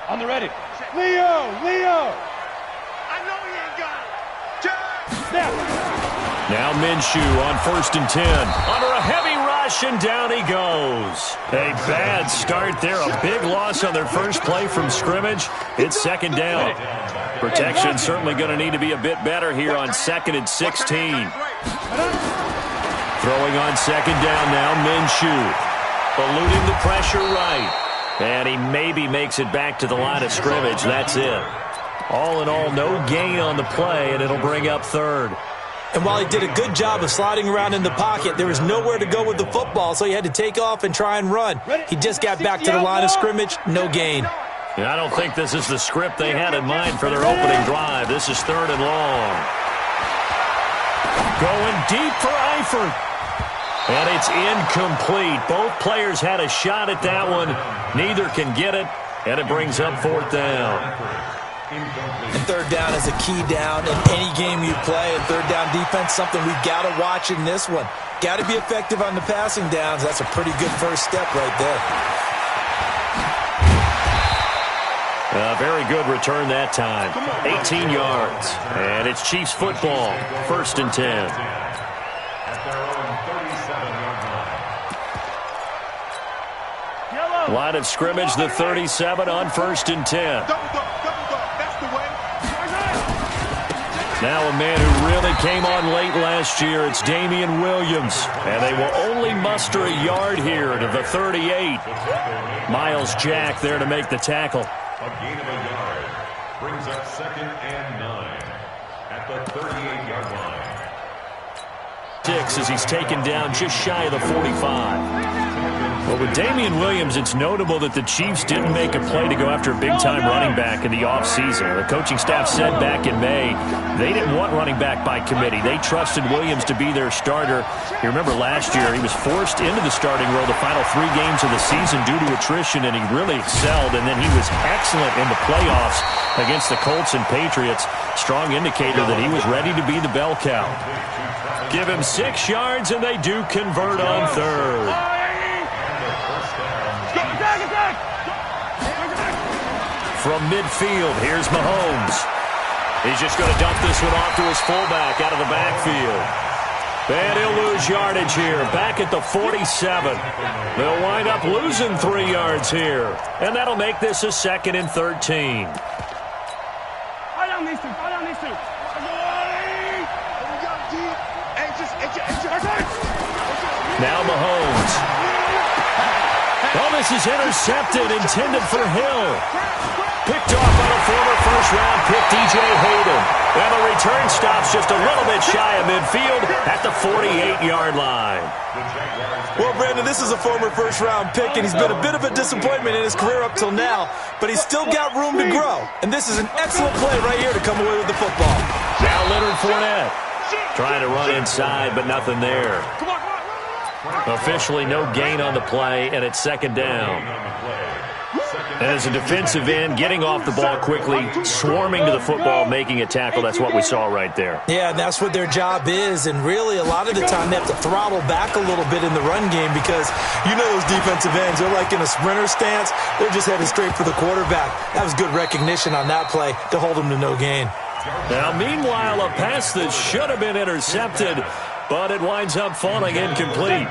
On the ready. Leo! I know he ain't got it. Snap! Now Minshew on 1st and 10. Under a heavy rush, and down he goes. A bad start there. A big loss on their first play from scrimmage. It's 2nd down. Protection certainly going to need to be a bit better here on 2nd and 16. Throwing on 2nd down now, Minshew. Eluding the pressure right. And he maybe makes it back to the line of scrimmage. That's it. All in all, no gain on the play, and it'll bring up 3rd. And while he did a good job of sliding around in the pocket, there was nowhere to go with the football, so he had to take off and try and run. He just got back to the line of scrimmage, no gain. And I don't think this is the script they had in mind for their opening drive. This is 3rd and long. Going deep for Eifert. And it's incomplete. Both players had a shot at that one. Neither can get it, and it brings up 4th down. And 3rd down is a key down in any game you play. And 3rd down defense, something we've got to watch in this one. Got to be effective on the passing downs. That's a pretty good first step right there. A very good return that time. 18 yards. And it's Chiefs football. 1st and 10. Line of scrimmage, the 37 on 1st and 10. Now a man who really came on late last year, it's Damian Williams. And they will only muster a yard here to the 38. Miles Jack there to make the tackle. A gain of a yard brings up 2nd and 9 at the 38-yard line. 6 as he's taken down just shy of the 45. Well, with Damian Williams, it's notable that the Chiefs didn't make a play to go after a big-time running back in the offseason. The coaching staff said back in May they didn't want running back by committee. They trusted Williams to be their starter. You remember last year he was forced into the starting role the final 3 games of the season due to attrition, and he really excelled. And then he was excellent in the playoffs against the Colts and Patriots. Strong indicator that he was ready to be the bell cow. Give him 6 yards, and they do convert on 3rd. From midfield, here's Mahomes. He's just going to dump this one off to his fullback out of the backfield. And he'll lose yardage here, back at the 47. They'll wind up losing 3 yards here. And that'll make this a 2nd and 13. Now Mahomes. Oh, this is intercepted, intended for Hill. Picked off on a former first-round pick, DJ Hayden. And the return stops just a little bit shy of midfield at the 48-yard line. Well, Brandon, this is a former first-round pick, and he's been a bit of a disappointment in his career up till now, but he's still got room to grow. And this is an excellent play right here to come away with the football. Now Leonard Fournette trying to run inside, but nothing there. Officially no gain on the play, and it's 2nd down. And as a defensive end, getting off the ball quickly, swarming to the football, making a tackle, that's what we saw right there. Yeah, and that's what their job is, and really a lot of the time they have to throttle back a little bit in the run game because you know those defensive ends, they're like in a sprinter stance, they're just headed straight for the quarterback. That was good recognition on that play to hold them to no gain. Now, meanwhile, a pass that should have been intercepted, but it winds up falling incomplete.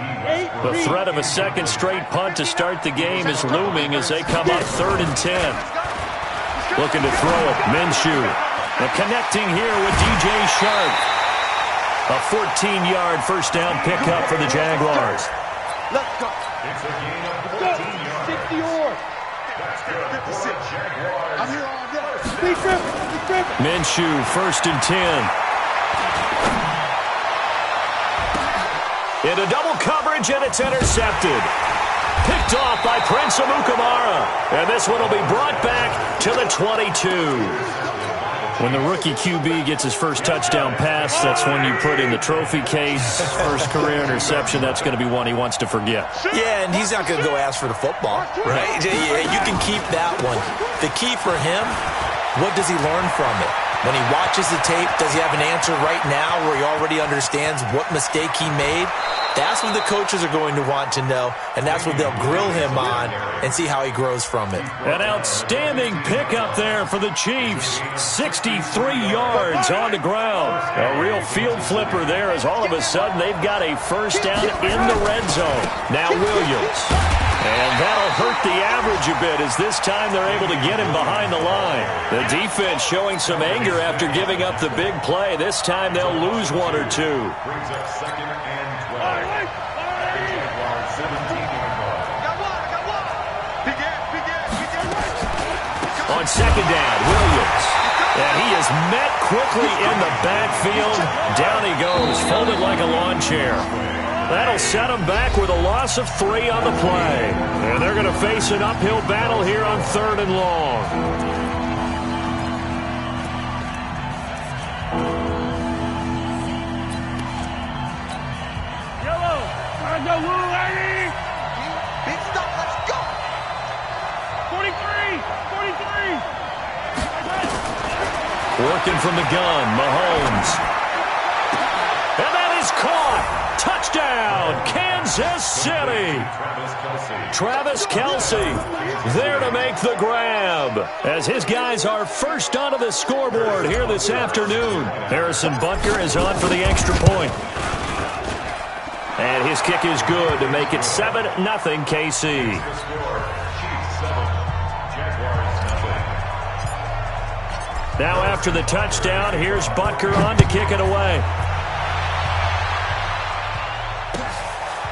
The threat of a second straight punt to start the game is looming as they come up 3rd and 10. Looking to throw it, Minshew. And connecting here with DJ Shark. A 14-yard first down pickup for the Jaguars. Let's go. It's a gain of 14 yards. 60 yards. That's good. 56 Jaguars. I'm here all day. Minshew, 1st and 10. Into double coverage, and it's intercepted. Picked off by Prince Amukamara. And this one will be brought back to the 22. When the rookie QB gets his first touchdown pass, that's when you put in the trophy case. First career interception, that's going to be one he wants to forget. Yeah, and he's not going to go ask for the football, right? Yeah, you can keep that one. The key for him, what does he learn from it? When he watches the tape, does he have an answer right now where he already understands what mistake he made? That's what the coaches are going to want to know, and that's what they'll grill him on and see how he grows from it. An outstanding pickup there for the Chiefs. 63 yards on the ground. A real field flipper there as all of a sudden they've got a first down in the red zone. Now Williams. And that'll hurt the average a bit as this time they're able to get him behind the line. The defense showing some anger after giving up the big play. This time they'll lose one or two. Brings up 2nd and 12. Jaguars 17-yard line. On 2nd down, Williams. And he is met quickly in the backfield. Down he goes, folded like a lawn chair. That'll set him back with a loss of 3 on the play. And they're going to face an uphill battle here on 3rd and long. Yellow. I go, Lou, lady. Big stuff, let's go. 43. Working from the gun, Mahomes. And that is caught. Touchdown, Kansas City. Travis Kelce there to make the grab as his guys are first onto the scoreboard here this afternoon. Harrison Butker is on for the extra point. And his kick is good to make it 7-0 KC. Now after the touchdown, here's Butker on to kick it away.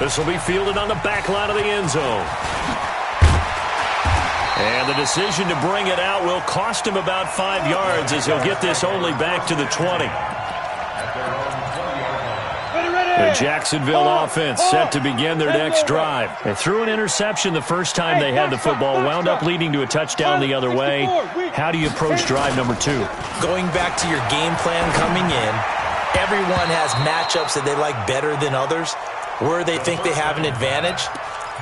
This will be fielded on the back line of the end zone. And the decision to bring it out will cost him about 5 yards as he'll get this only back to the 20. The Jacksonville offense set to begin their next drive. They threw an interception the first time they had the football, wound up leading to a touchdown the other way. How do you approach drive number 2? Going back to your game plan coming in, everyone has matchups that they like better than others. Where they think they have an advantage,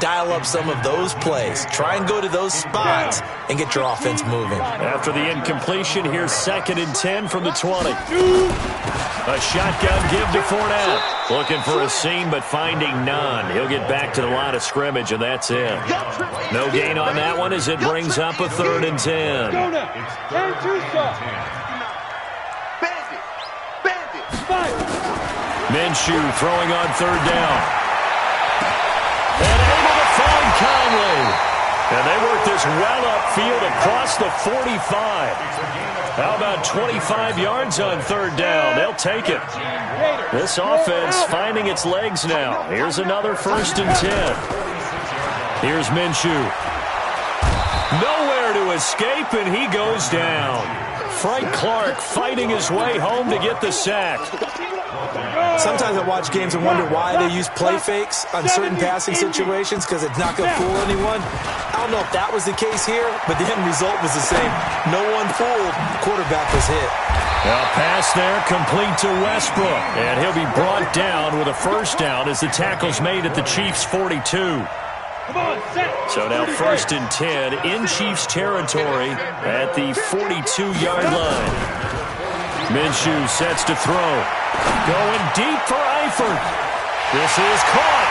dial up some of those plays. Try and go to those spots and get your offense moving. After the incompletion, here's 2nd and 10 from the 20. A shotgun give to Fournette. Looking for a seam, but finding none. He'll get back to the line of scrimmage, and that's it. No gain on that one as it brings up a 3rd and 10. Minshew throwing on 3rd down. And able to find Conley. And they work this well upfield across the 45. How about 25 yards on 3rd down? They'll take it. This offense finding its legs now. Here's another 1st and 10. Here's Minshew. Nowhere to escape, and he goes down. Frank Clark fighting his way home to get the sack. Sometimes I watch games and wonder why they use play fakes on certain passing situations because it's not going to fool anyone. I don't know if that was the case here, but the end result was the same. No one fooled. The quarterback was hit. A pass there complete to Westbrook. And he'll be brought down with a 1st down as the tackle's made at the Chiefs' 42. So now 1st and 10 in Chiefs territory at the 42-yard line. Minshew sets to throw. Going deep for Eifert. This is caught.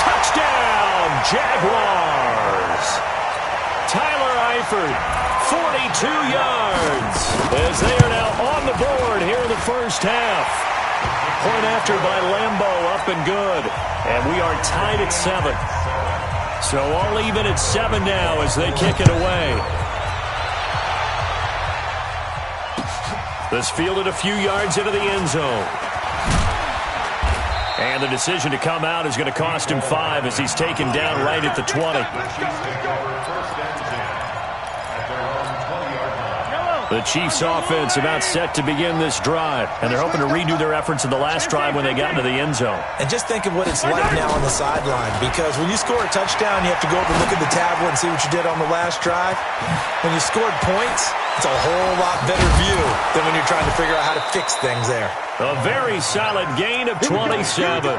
Touchdown, Jaguars. Tyler Eifert, 42 yards. As they are now on the board here in the first half. Point after by Lambeau, up and good. And we are tied at 7. So all even at 7 now as they kick it away. This fielded a few yards into the end zone. And the decision to come out is going to cost him 5 as he's taken down right at the 20. The Chiefs offense about set to begin this drive, and they're hoping to redo their efforts in the last drive when they got into the end zone. And just think of what it's like now on the sideline, because when you score a touchdown, you have to go up and look at the tablet and see what you did on the last drive. When you scored points, it's a whole lot better view than when you're trying to figure out how to fix things there. A very solid gain of 27.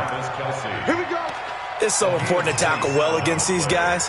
It's so important to tackle well against these guys,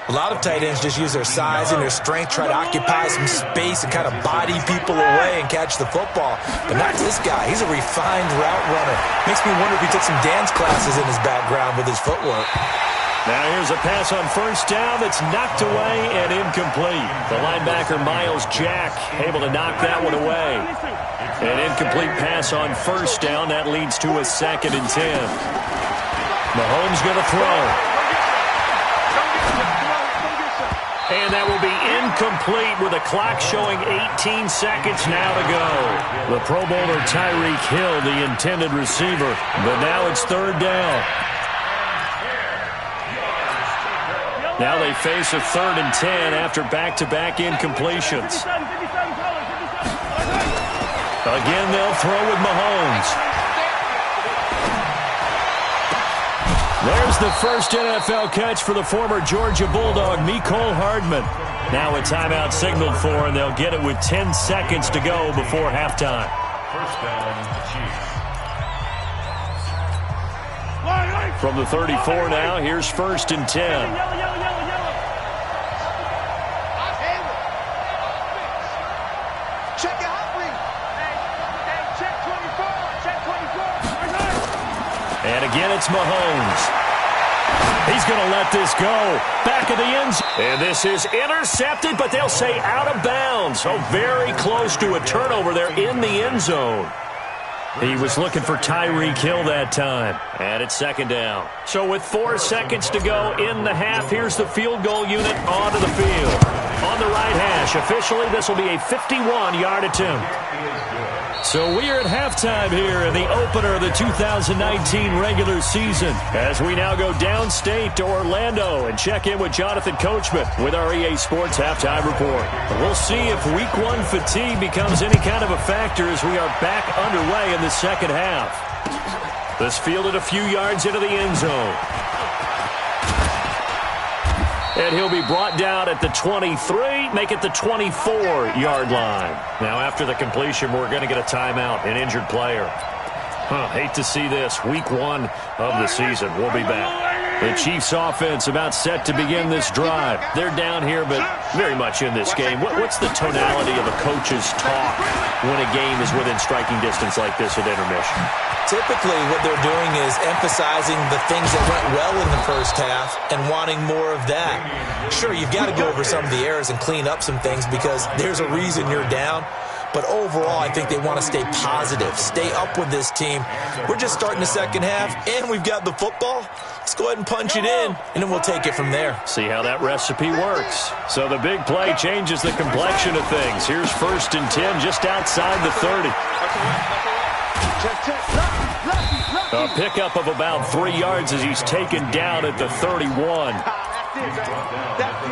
A lot of tight ends just use their size and their strength, try to occupy some space and kind of body people away and catch the football. But not this guy. He's a refined route runner. Makes me wonder if he took some dance classes in his background with his footwork. Now here's a pass on first down that's knocked away and incomplete. The linebacker, Miles Jack, able to knock that one away. An incomplete pass on first down. That leads to a 2nd and 10. Mahomes going to throw. And that will be incomplete with the clock showing 18 seconds now to go. The Pro Bowler Tyreek Hill, the intended receiver. But now it's 3rd down. Now they face a 3rd and 10 after back-to-back incompletions. Again, they'll throw with Mahomes. There's the first NFL catch for the former Georgia Bulldog, Mecole Hardman. Now a timeout signaled for, and they'll get it with 10 seconds to go before halftime. First down, Chiefs. From the 34 now, here's 1st and 10. And again, it's Mahomes. He's going to let this go. Back of the end zone. And this is intercepted, but they'll say out of bounds. Oh, very close to a turnover there in the end zone. He was looking for Tyreek Hill that time. And it's 2nd down. So with 4 seconds to go in the half, here's the field goal unit onto the field. On the right hash, officially, this will be a 51-yard attempt. So we are at halftime here in the opener of the 2019 regular season as we now go downstate to Orlando and check in with Jonathan Coachman with our EA Sports Halftime Report. We'll see if Week 1 fatigue becomes any kind of a factor as we are back underway in the second half. This fielded a few yards into the end zone. And he'll be brought down at the 23, make it the 24-yard line. Now, after the completion, we're going to get a timeout, an injured player. Hate to see this. Week 1 of the season. We'll be back. The Chiefs offense about set to begin this drive. They're down here, but very much in this game. What's the tonality of a coach's talk when a game is within striking distance like this at intermission? Typically, what they're doing is emphasizing the things that went well in the first half and wanting more of that. Sure, you've got to go over some of the errors and clean up some things because there's a reason you're down. But overall, I think they want to stay positive, stay up with this team. We're just starting the second half, and we've got the football. Let's go ahead and punch it in, and then we'll take it from there. See how that recipe works. So the big play changes the complexion of things. Here's 1st and 10 just outside the 30. A pickup of about 3 yards as he's taken down at the 31.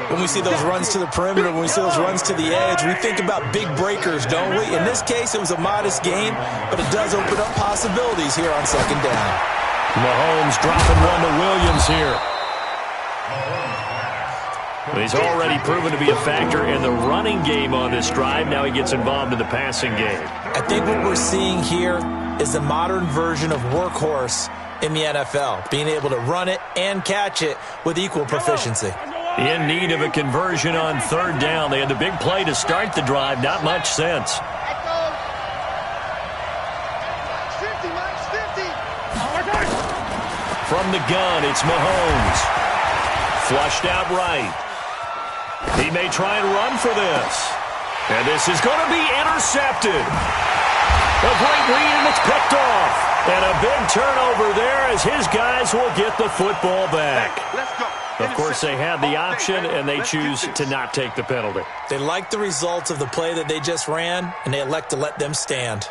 When we see those runs to the perimeter, when we see those runs to the edge, we think about big breakers, don't we? In this case, it was a modest game, but it does open up possibilities here on 2nd down. Mahomes dropping one to Williams here. He's already proven to be a factor in the running game on this drive. Now he gets involved in the passing game. I think what we're seeing here is the modern version of workhorse in the NFL, being able to run it and catch it with equal proficiency. In need of a conversion on 3rd down. They had the big play to start the drive. Not much sense. From the gun, it's Mahomes. Flushed out right. He may try and run for this. And this is going to be intercepted. A great read, and it's picked off. And a big turnover there as his guys will get the football back. Of course, they had the option, and they choose to not take the penalty. They like the results of the play that they just ran, and they elect to let them stand.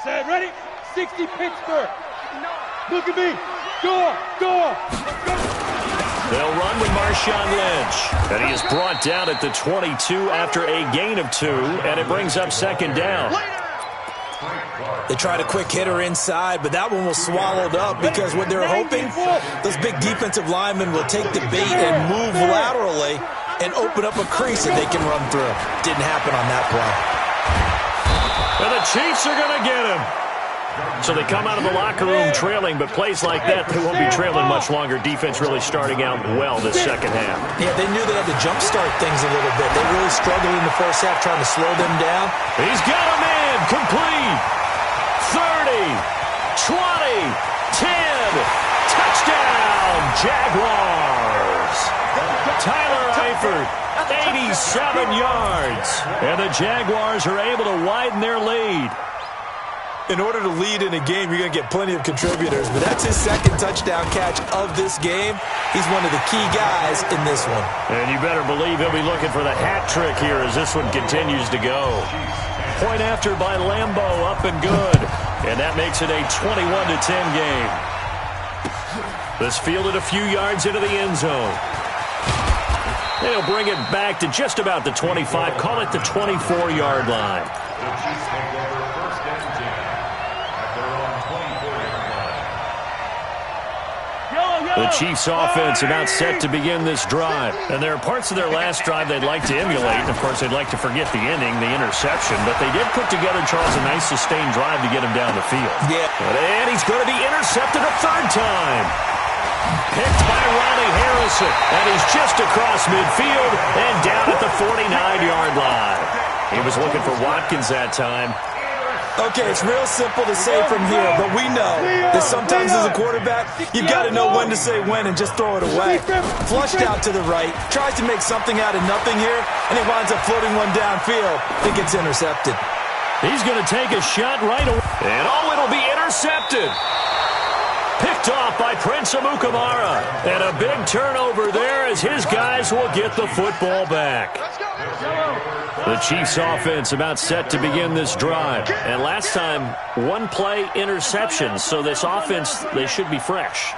Set, ready? 60 Pittsburgh. Look at me. Go. They'll run with Marshawn Lynch. And he is brought down at the 22 after a gain of 2, and it brings up 2nd down. They tried a quick hitter inside, but that one was swallowed up because what they're hoping, those big defensive linemen will take the bait and move laterally and open up a crease that they can run through. Didn't happen on that play. And the Chiefs are going to get him. So they come out of the locker room trailing, but plays like that, they won't be trailing much longer. Defense really starting out well this second half. Yeah, they knew they had to jumpstart things a little bit. They really struggled in the first half trying to slow them down. He's got a man, complete. 30, 20, 10, touchdown, Jaguars. Tyler Eifert, 87 yards. And the Jaguars are able to widen their lead. In order to lead in a game, you're going to get plenty of contributors, but that's his second touchdown catch of this game. He's one of the key guys in this one. And you better believe he'll be looking for the hat trick here as this one continues to go. Point after by Lambo, up and good. And that makes it a 21-10 game. This fielded a few yards into the end zone. They'll bring it back to just about the 25, call it the 24-yard line. The Chiefs take over first and 10 at their own 24-yard line. The Chiefs offense about set to begin this drive. And there are parts of their last drive they'd like to emulate. And, of course, they'd like to forget the ending, the interception. But they did put together, Charles, a nice sustained drive to get him down the field. Yeah. And he's going to be intercepted a third time. Picked by Ronnie Harrison. And he's just across midfield and down at the 49-yard line. He was looking for Watkins that time. Okay, it's real simple to say from here, but we know that sometimes as a quarterback, you've got to know when to say when and just throw it away. Flushed out to the right, tries to make something out of nothing here, and he winds up floating one downfield that gets intercepted. He's going to take a shot right away. And it'll be intercepted. Picked off by Prince Amukamara. And a big turnover there as his guys will get the football back. The Chiefs offense about set to begin this drive. And last time, one play interception. So this offense, they should be fresh.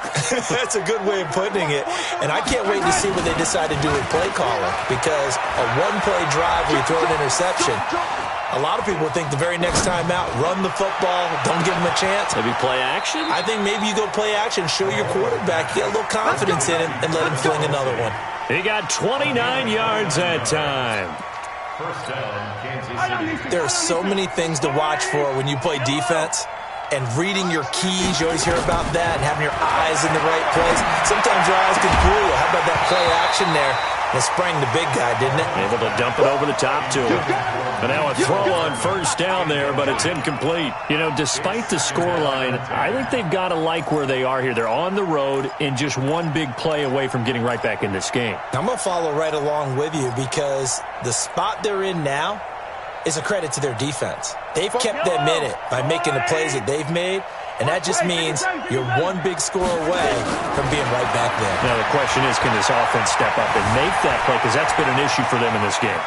That's a good way of putting it. And I can't wait to see what they decide to do with play calling. Because a one-play drive where you throw an interception, a lot of people think the very next time out, run the football, don't give them a chance. Maybe play action? I think maybe you go play action, show your quarterback, get a little confidence in him, and let him fling another one. He got 29 yards that time. First down, Kansas City. There are so many things to watch for when you play defense. And reading your keys, you always hear about that, and having your eyes in the right place. Sometimes your eyes can fool you. How about that play action there? And it sprang the big guy, didn't it? Able to dump it over the top to him. And now a throw on first down there, but it's incomplete. You know, despite the scoreline, I think they've got to like where they are here. They're on the road and just one big play away from getting right back in this game. I'm going to follow right along with you because the spot they're in now is a credit to their defense. They've kept them in it by making the plays that they've made, and that just means you're one big score away from being right back there. Now the question is, can this offense step up and make that play? Because that's been an issue for them in this game.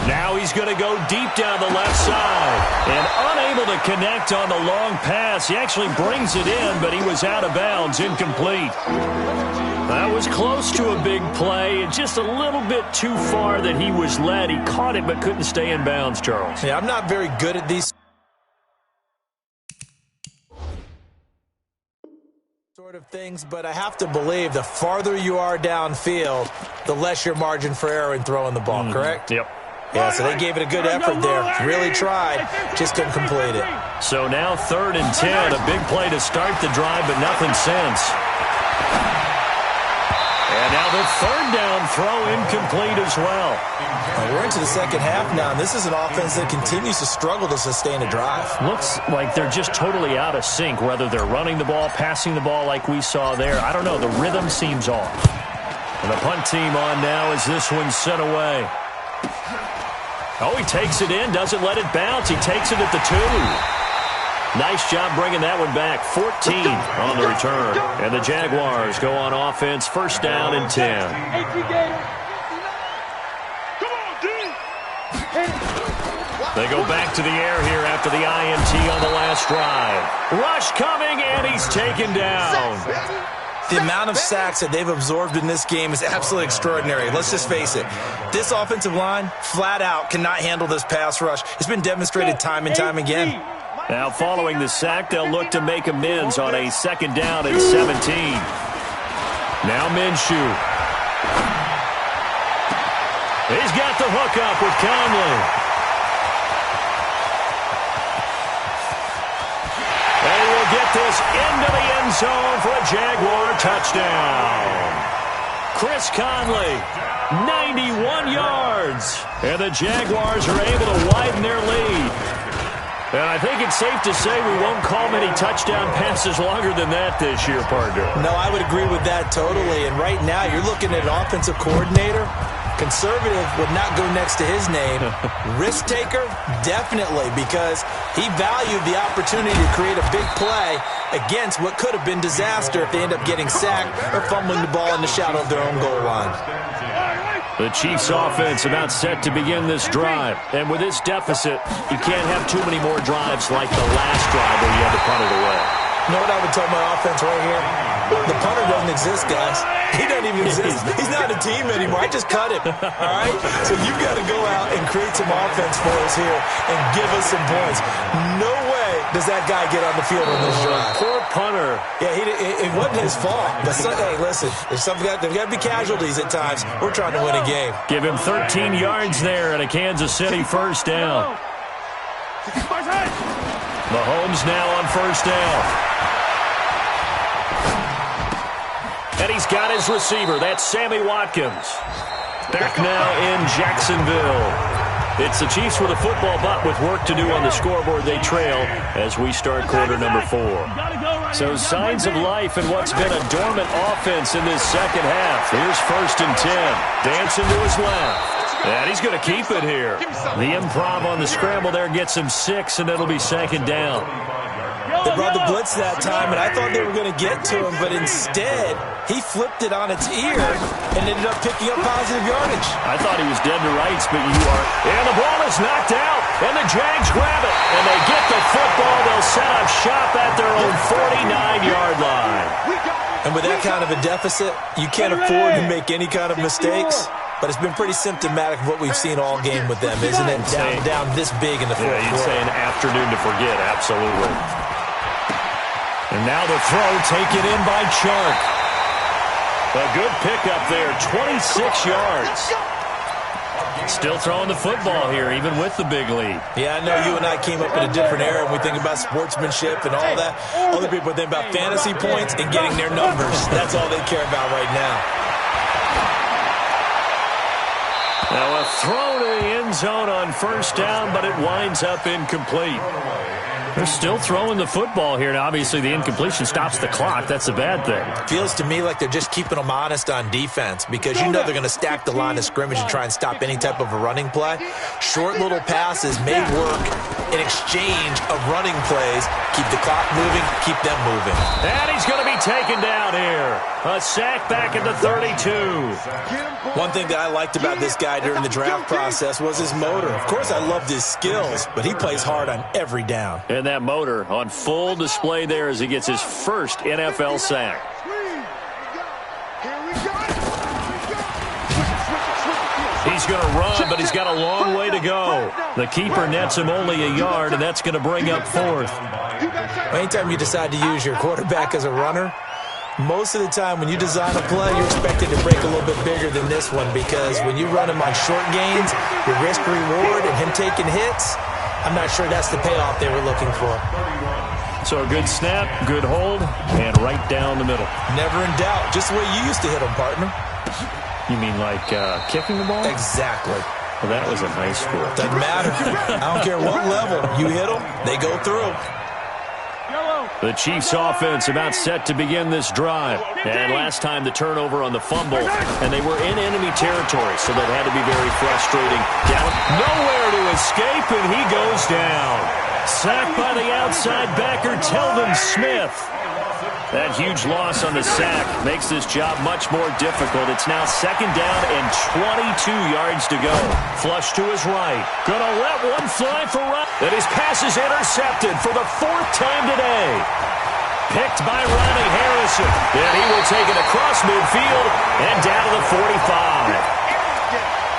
Now he's going to go deep down the left side. And unable to connect on the long pass. He actually brings it in, but he was out of bounds, incomplete. That was close to a big play, and just a little bit too far that he was led. He caught it but couldn't stay in bounds, Charles. Yeah, I'm not very good at these sort of things, but I have to believe the farther you are downfield, the less your margin for error in throwing the ball, correct? Yep. Yeah, so they gave it a good effort there. Really tried, just couldn't complete it. So now 3rd and 10, a big play to start the drive, but nothing since. And now the 3rd down throw incomplete as well. We're into the second half now, and this is an offense that continues to struggle to sustain a drive. Looks like they're just totally out of sync, whether they're running the ball, passing the ball like we saw there. I don't know. The rhythm seems off. And the punt team on now as this one's set away. Oh, he takes it in, doesn't let it bounce. He takes it at the 2. Nice job bringing that one back. 14 on the return. And the Jaguars go on offense, first down and 10. They go back to the air here after the INT on the last drive. Rush coming, and he's taken down. The amount of sacks that they've absorbed in this game is absolutely extraordinary. Let's just face it. This offensive line, flat out, cannot handle this pass rush. It's been demonstrated time and time again. Now, following the sack, they'll look to make amends on a 2nd down and 17. Now Minshew. He's got the hook up with Conley. get this into the end zone for a Jaguar touchdown. Chris Conley, 91 yards. And the Jaguars are able to widen their lead. And I think it's safe to say we won't call many touchdown passes longer than that this year, partner. No, I would agree with that totally. And right now, you're looking at an offensive coordinator. Conservative would not go next to his name. Risk taker, definitely, because he valued the opportunity to create a big play against what could have been disaster if they end up getting sacked or fumbling the ball in the shadow of their own goal line. The Chiefs' offense about set to begin this drive. And with this deficit, you can't have too many more drives like the last drive where you had to punt it away. You know what I would tell my offense right here? The punter doesn't exist, guys. He doesn't even exist. He's not a team anymore. I just cut him, all right? So you've got to go out and create some offense for us here and give us some points. No way does that guy get on the field on this drive. Poor punter. Yeah, it wasn't his fault. But hey, listen, there's got to be casualties at times. We're trying to win a game. Give him 13 yards there and a Kansas City first down. Mahomes now on first down. And he's got his receiver. That's Sammy Watkins. Back now in Jacksonville. It's the Chiefs with a football, but with work to do on the scoreboard, they trail as we start quarter number 4. So signs of life in what's been a dormant offense in this second half. Here's 1st and 10. Dancing to his left. And he's going to keep it here. The improv on the scramble there gets him 6, and it'll be 2nd down. They brought the blitz that time, and I thought they were going to get to him, but instead, he flipped it on its ear and ended up picking up positive yardage. I thought he was dead to rights, but you are. And the ball is knocked out, and the Jags grab it, and they get the football. They'll set up shop at their own 49-yard line. And with that kind of a deficit, you can't afford to make any kind of mistakes. But it's been pretty symptomatic of what we've seen all game with them, isn't it? Down this big in the fourth quarter. You'd say an afternoon to forget, absolutely. And now the throw taken in by Chark. A good pickup there, 26 yards. Still throwing the football here, even with the big lead. Yeah, I know you and I came up in a different era when we think about sportsmanship and all that. Other people think about fantasy points and getting their numbers. That's all they care about right now. Now a throw to the end zone on first down, but it winds up incomplete. They're still throwing the football here. Now, obviously, the incompletion stops the clock. That's a bad thing. Feels to me like they're just keeping them honest on defense because you know they're going to stack the line of scrimmage and try and stop any type of a running play. Short little passes may work in exchange of running plays. Keep the clock moving, keep them moving. And he's going to be taken down here. A sack back at the 32. One thing that I liked about this guy during the draft process was his motor. Of course, I loved his skills, but he plays hard on every down. And that motor on full display there as he gets his first NFL sack. He's going to run, but he's got a long way to go. The keeper nets him only a yard, and that's going to bring up 4th. Anytime you decide to use your quarterback as a runner, most of the time when you design a play, you're expected to break a little bit bigger than this one because when you run him on short gains, your risk-reward and him taking hits, I'm not sure that's the payoff they were looking for. So a good snap, good hold, and right down the middle. Never in doubt. Just the way you used to hit them, partner. You mean like kicking the ball? Exactly. Well, that was a high school. Doesn't matter. I don't care what level. You hit them, they go through. The Chiefs offense about set to begin this drive. And last time the turnover on the fumble, and they were in enemy territory, so that had to be very frustrating. Down, nowhere to escape, and he goes down. Sacked by the outside backer, Telvin Smith. That huge loss on the sack makes this job much more difficult. It's now 2nd down and 22 yards to go. Flush to his right. Gonna let one fly for right. And his pass is intercepted for the 4th time today. Picked by Ronnie Harrison. And he will take it across midfield and down to the 45.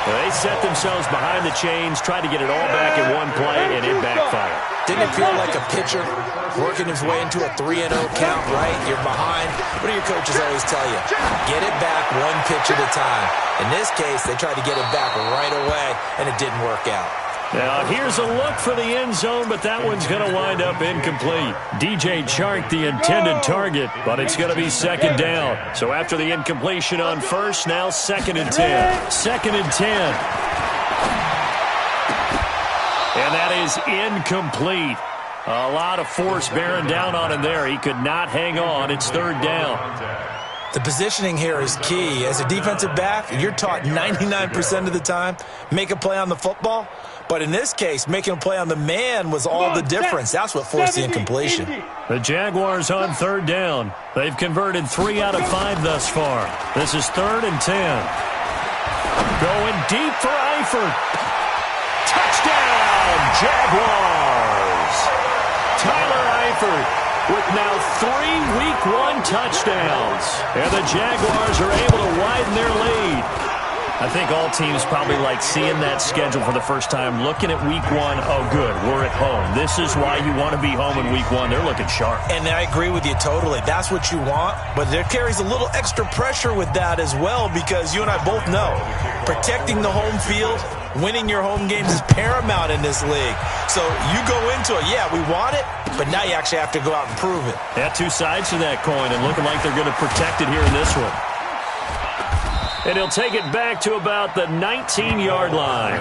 They set themselves behind the chains, tried to get it all back in one play, and it backfired. Didn't it feel like a pitcher working his way into a 3-0 count, right? You're behind. What do your coaches always tell you? Get it back one pitch at a time. In this case, they tried to get it back right away, and it didn't work out. Now, here's a look for the end zone, but that one's going to wind up incomplete. DJ Chark, the intended target, but it's going to be second down. So after the incompletion on first, now 2nd and 10. 2nd and 10. And that is incomplete. A lot of force bearing down on him there. He could not hang on. It's 3rd down. The positioning here is key. As a defensive back, you're taught 99% of the time, make a play on the football. But in this case, making a play on the man was all the difference. That's what forced the incompletion. The Jaguars on 3rd down. They've converted 3 out of 5 thus far. This is 3rd and 10. Going deep for Eifert. Touchdown, Jaguars. Tyler Eifert with now 3 Week 1 touchdowns. And the Jaguars are able to widen their lead. I think all teams probably like seeing that schedule for the first time, looking at Week 1, oh, good, we're at home. This is why you want to be home in Week 1. They're looking sharp. And I agree with you totally. That's what you want, but there carries a little extra pressure with that as well because you and I both know protecting the home field, winning your home games is paramount in this league. So you go into it, yeah, we want it, but now you actually have to go out and prove it. Yeah, 2 sides to that coin, and looking like they're going to protect it here in this one. And he'll take it back to about the 19-yard line.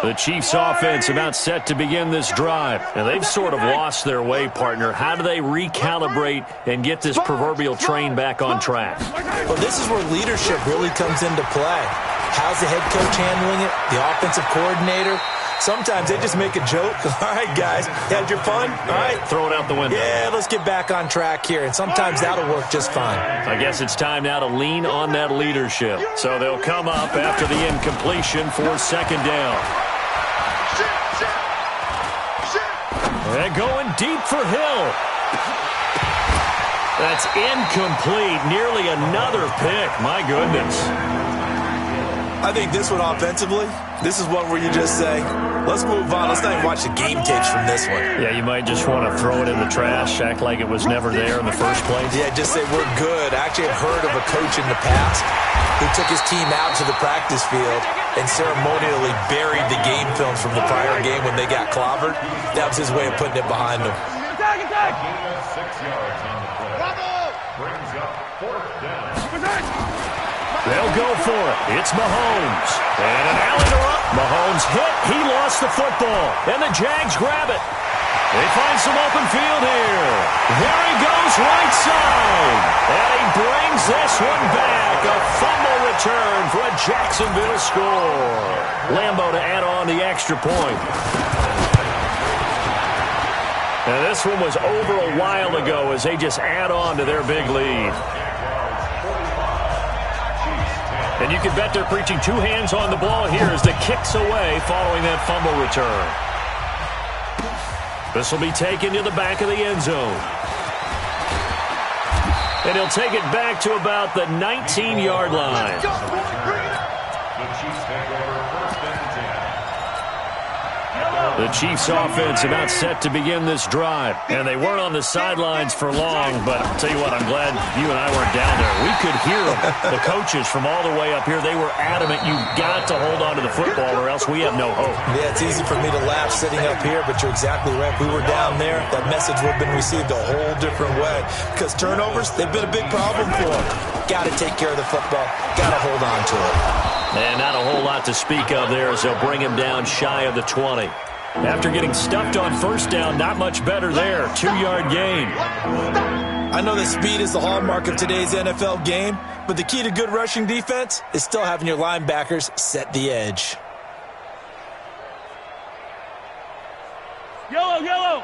The Chiefs offense about set to begin this drive. Now, they've sort of lost their way, partner. How do they recalibrate and get this proverbial train back on track? Well, this is where leadership really comes into play. How's the head coach handling it? The offensive coordinator? Sometimes they just make a joke. All right, guys, had your fun? All right. Throw it out the window. Yeah, let's get back on track here. And sometimes that'll work just fine. I guess it's time now to lean on that leadership. So they'll come up after the incompletion for 2nd down. And going deep for Hill. That's incomplete. Nearly another pick. My goodness. I think this one offensively, this is one where you just say, let's move on. Let's not even watch the game tapes from this one. Yeah, you might just want to throw it in the trash, act like it was never there in the first place. Yeah, just say we're good. I actually have heard of a coach in the past who took his team out to the practice field and ceremonially buried the game films from the prior game when they got clobbered. That was his way of putting it behind them. Attack! 6 yards on the play. Brings up 4th down. They'll go for it. It's Mahomes. And an alley to run. Mahomes hit. He lost the football. And the Jags grab it. They find some open field here. There he goes right side. And he brings this one back. A fumble return for a Jacksonville score. Lambeau to add on the extra point. And this one was over a while ago as they just add on to their big lead. And you can bet they're preaching 2 hands on the ball here as the kick's away following that fumble return. This will be taken to the back of the end zone. And he'll take it back to about the 19-yard line. The Chiefs take over 1st and 10. The Chiefs offense about set to begin this drive. And they weren't on the sidelines for long, but I'll tell you what, I'm glad you and I weren't down there. We could hear them. The coaches from all the way up here, they were adamant, you've got to hold on to the football or else we have no hope. Yeah, it's easy for me to laugh sitting up here, but you're exactly right. If we were down there, that message would have been received a whole different way. Because turnovers, they've been a big problem for them. Got to take care of the football. Got to hold on to it. And not a whole lot to speak of there as they'll bring him down shy of the 20. After getting stuffed on 1st down, not much better there. 2-yard gain. I know that speed is the hallmark of today's NFL game, but the key to good rushing defense is still having your linebackers set the edge. Yellow!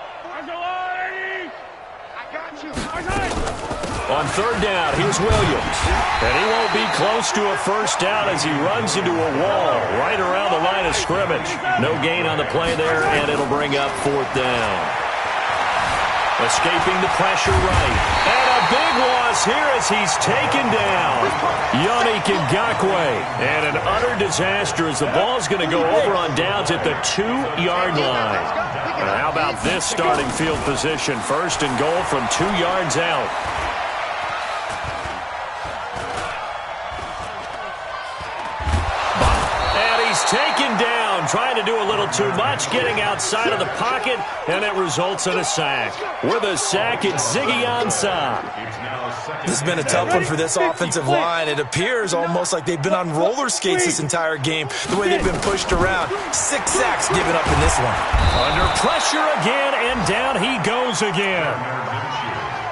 On 3rd down, here's Williams. And he won't be close to a 1st down as he runs into a wall right around the line of scrimmage. No gain on the play there, and it'll bring up 4th down. Escaping the pressure right. And a big loss here as he's taken down. Yannick Ngakoue. And an utter disaster as the ball's going to go over on downs at the 2-yard line. And how about this starting field position? 1st and goal from 2 yards out. Taken down, trying to do a little too much, getting outside of the pocket, and it results in a sack. With a sack, it's Ziggy Ansah. This has been a tough one for this offensive line. It appears almost like they've been on roller skates this entire game, the way they've been pushed around. 6 sacks given up in this one. Under pressure again, and down he goes again.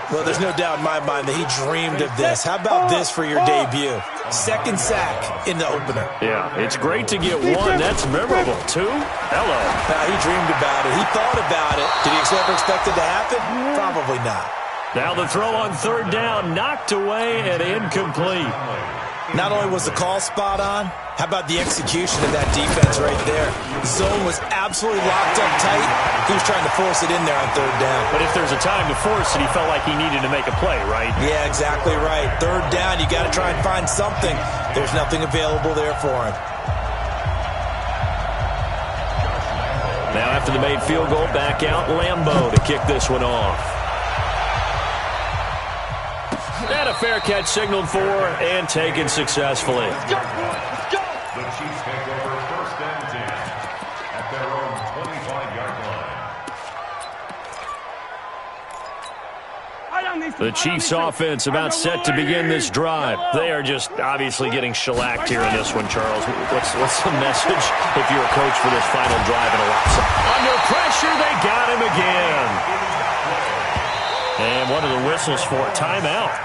Well, there's no doubt in my mind that he dreamed of this. How about this for your debut? 2nd sack in the opener. Yeah, it's great to get 1. That's memorable. 2? Hello. He dreamed about it. He thought about it. Did he ever expect it to happen? Probably not. Now the throw on 3rd down, knocked away and incomplete. Not only was the call spot on, how about the execution of that defense right there? The zone was absolutely locked up tight. He was trying to force it in there on 3rd down. But if there's a time to force it, he felt like he needed to make a play, right? Yeah, exactly right. 3rd down, you got to try and find something. There's nothing available there for him. Now after the made field goal, back out Lambeau to kick this one off. And a fair catch signaled for and taken successfully. The Chiefs take over 1st and 10 at their own 25-yard line. The Chiefs offense about set to begin this drive. They are just obviously getting shellacked here in this one, Charles. What's the message if you're a coach for this final drive in a lopsided? Under pressure, they got him again. And one of the whistles for a timeout.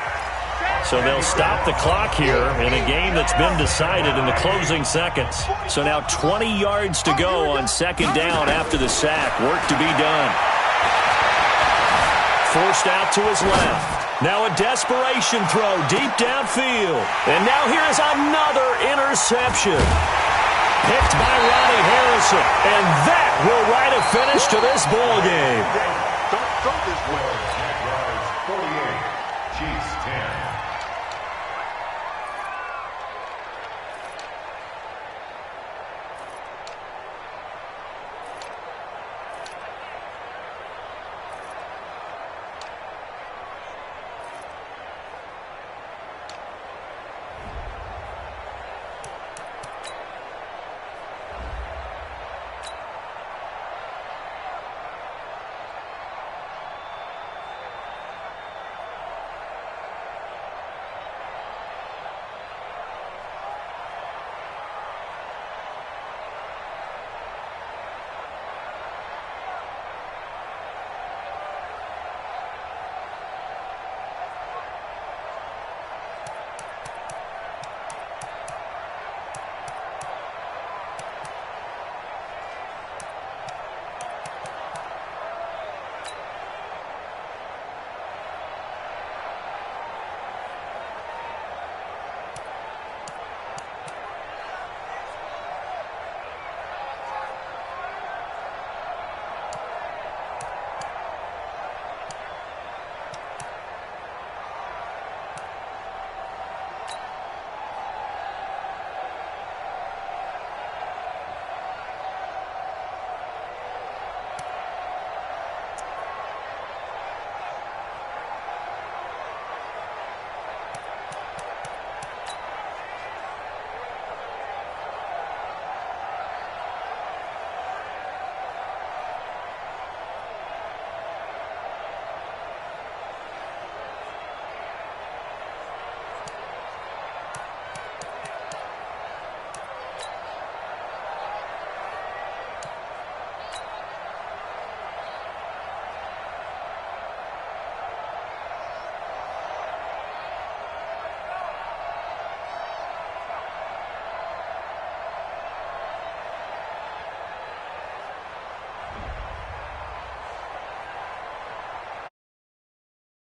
So they'll stop the clock here in a game that's been decided in the closing seconds. So now 20 yards to go on 2nd down after the sack. Work to be done. Forced out to his left. Now a desperation throw deep downfield. And now here is another interception. Picked by Ronnie Harrison. And that will write a finish to this ball game.